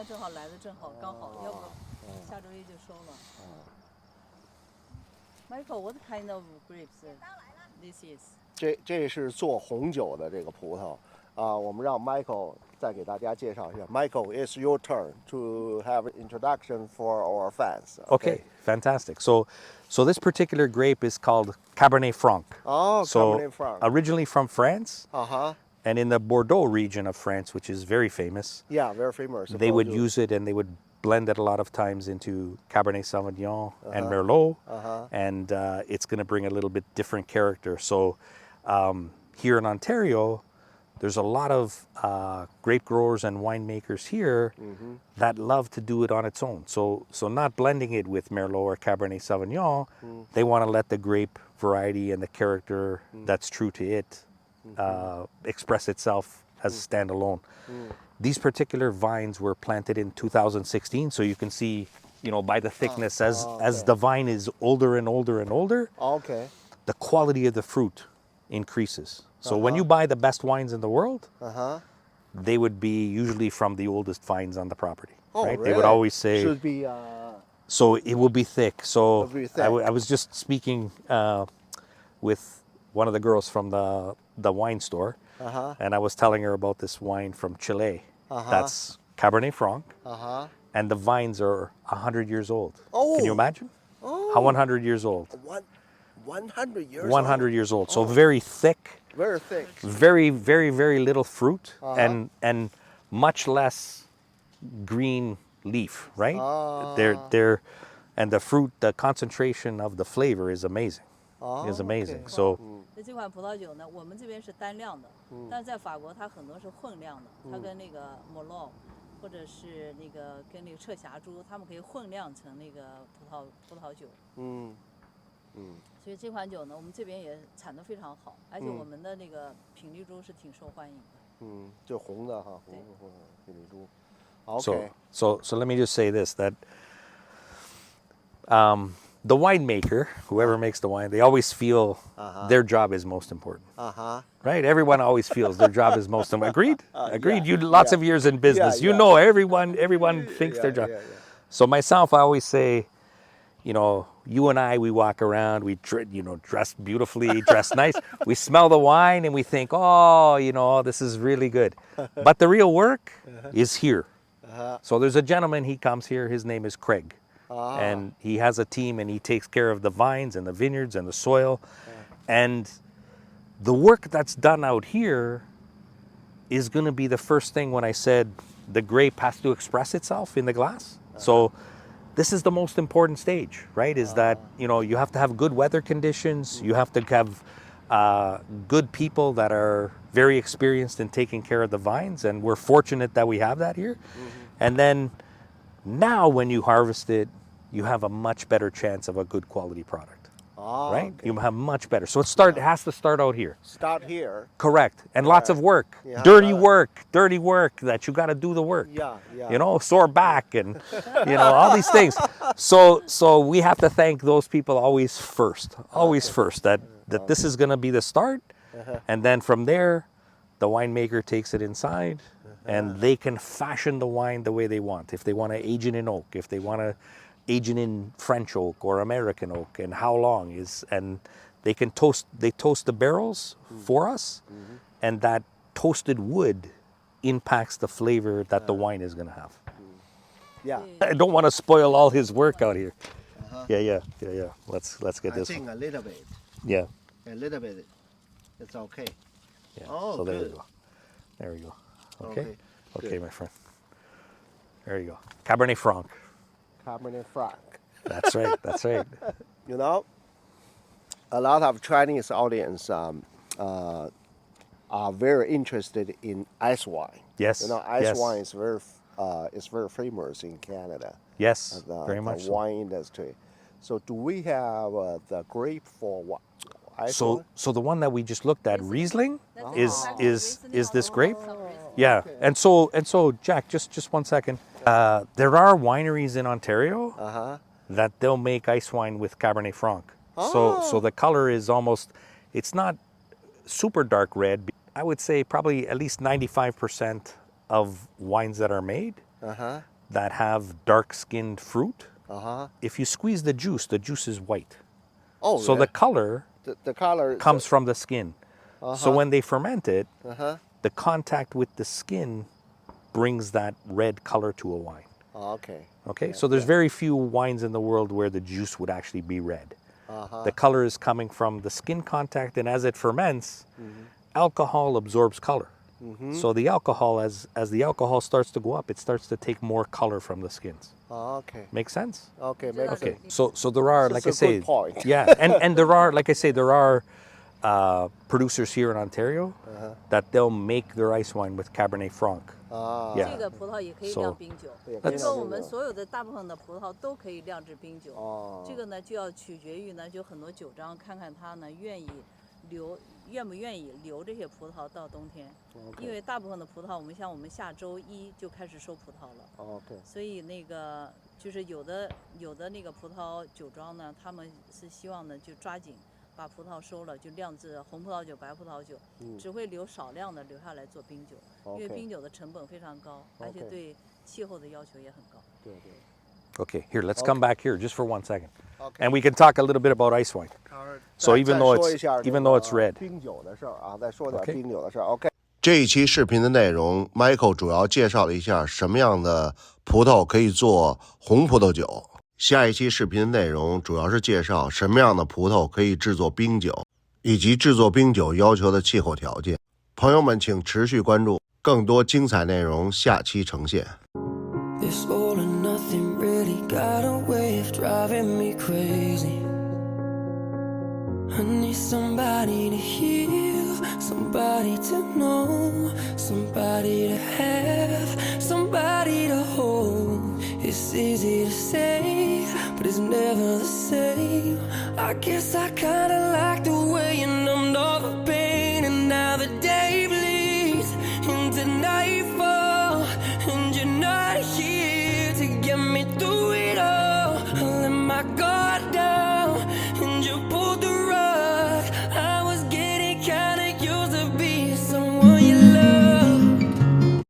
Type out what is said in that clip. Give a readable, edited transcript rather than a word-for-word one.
天正好来的正好，刚好，要不下周一就收了。Michael, what kind of grapes this is? 这是做红酒的这个葡萄啊，我们让 Michael 再给大家介绍一下。Michael, it's your turn to have an introduction for our fans. Okay, fantastic. So this particular grape is called Cabernet Franc. Oh, So Cabernet Franc. originally from France, Uh-huh. and in the Bordeaux region of France, which is very famous, Yeah, very famous. they would use it and they would blend it a lot of times into Cabernet Sauvignon and Merlot, and it's going to bring a little bit different character. So here in Ontario, there's a lot of grape growers and winemakers here that love to do it on its own. So not blending it with Merlot or Cabernet Sauvignon, they want to let the grape variety and the character that's true to it express itself as a standalone. These particular vines were planted in 2016, so you can see, by the thickness, as the vine is older and older and older, Okay. the quality of the fruit increases. So when you buy the best wines in the world, they would be usually from the oldest vines on the property. Oh, right? really? They would always say, Should be so it will be thick. So It'll be thick. I was just speaking with one of the girls from the wine store, and I was telling her about this wine from Chile. That's Cabernet Franc, and the vines are 100 years old. Can you Oh. imagine? How 100 years old? 100 years 100 years old. So very thick, Very thick. very, very, very little fruit, and much less green leaf, right? And the fruit, the concentration of the flavor is amazing. Is amazing. okay. So 这款葡萄酒呢，我们这边是单酿的，但是在法国它很多是混酿的，它跟那个摩洛，或者是跟那个赤霞珠，他们可以混酿成那个葡萄酒。所以这款酒呢，我们这边也产得非常好，而且我们的那个品丽珠是挺受欢迎的。就红的哈，红品丽珠。So, Okay. so let me just say this, that the winemaker, whoever makes the wine, they always feel their job is most important. Right? Everyone always feels their job is most important. Agreed? Agreed. Yeah, You lots of years in business. You know everyone thinks their job. So myself, I always say, you and I, we walk around, we dress beautifully, dress nice. We smell the wine and we think, this is really good. But the real work is here. So there's a gentleman, he comes here, his name is Craig. And he has a team and he takes care of the vines and the vineyards and the soil. And the work that's done out here is going to be the first thing when I said the grape has to express itself in the glass. So this is the most important stage, right? Is that, you have to have good weather conditions. You have to have good people that are very experienced in taking care of the vines. And we're fortunate that we have that here. And then now when you harvest it, you have a much better chance of a good quality product, right? Okay. You have much better. So it has to start out here. Start here. Correct. And lots of work, Yeah. dirty work that you got to do the work. Yeah. Sore back and, all these things. So we have to thank those people always first, that this is going to be the start. And then from there, the winemaker takes it inside and they can fashion the wine the way they want. If they want to age it in oak, if they want to age it in French oak or American oak, and how long and they toast the barrels for us, and that toasted wood impacts the flavor that the wine is going to have. Yeah. I don't want to spoil all his work out here. Yeah. Let's get I this think one. a little bit. Yeah. A little bit. It's okay. Yeah. Oh, so there we good. go. There we go. Okay. Okay, Okay, my friend. There you go. Cabernet Franc. Cabernet Franc. That's right. That's right. A lot of Chinese audience are very interested in ice wine. Yes. Ice yes. wine is very famous in Canada. Yes. The, very the much so. wine industry. So do we have the grape for what? Ice wine? So the one that we just looked at, Riesling, is this grape? Some Riesling. Yeah. Okay. And so Jack, just 1 second. There are wineries in Ontario that they'll make ice wine with Cabernet Franc. So the color is it's not super dark red. I would say probably at least 95% of wines that are made that have dark-skinned fruit. Uh-huh. If you squeeze the juice is white. Oh, So the color the color comes from the skin. So when they ferment it, the contact with the skin brings that red color to a wine. Okay. Okay, Yeah, so there's very few wines in the world where the juice would actually be red. The color is coming from the skin contact, and as it ferments, alcohol absorbs color. So the alcohol, as the alcohol starts to go up, it starts to take more color from the skins. Okay. Make sense? Okay, makes Okay, sense. so there are, like I That's a say, good point. yeah, and there are, like I say, there are producers here in Ontario that they'll make their ice wine with Cabernet Franc. 这个葡萄也可以酿冰酒，就是说我们 Let's- 所有的大部分的葡萄都可以酿制冰酒。哦这个呢就要取决于呢，就很多酒庄看看他呢愿不愿意留这些葡萄到冬天。因为大部分的葡萄，我们下周一就开始收葡萄了。Okay. 所以那个就是有的那个葡萄酒庄呢，他们是希望呢就抓紧把葡萄收了，就酿制红葡萄酒、白葡萄酒，只会留少量的留下来做冰酒，因为冰酒的成本非常高，而且对气候的要求也很高。对对。 Okay, here, let's come back here just for 1 second. Okay. And we can talk a little bit about ice wine. So even though it's red. 冰酒的事儿啊，再说点 Okay. 冰酒的事儿。OK。这一期视频的内容 ，Michael 主要介绍了一下什么样的葡萄可以做红葡萄酒。下一期视频的内容主要是介绍什么样的葡萄可以制作冰酒，以及制作冰酒要求的气候条件。朋友们，请持续关注更多精彩内容，下期呈现。This all and nothing really got a way of driving me crazy. I need somebody to heal, somebody to know, somebody to have, somebody to hold. It's easy to say, but it's never the same. I guess I kinda like the way you numbed all the pain, and now the day bleeds into nightfall, and you're not here.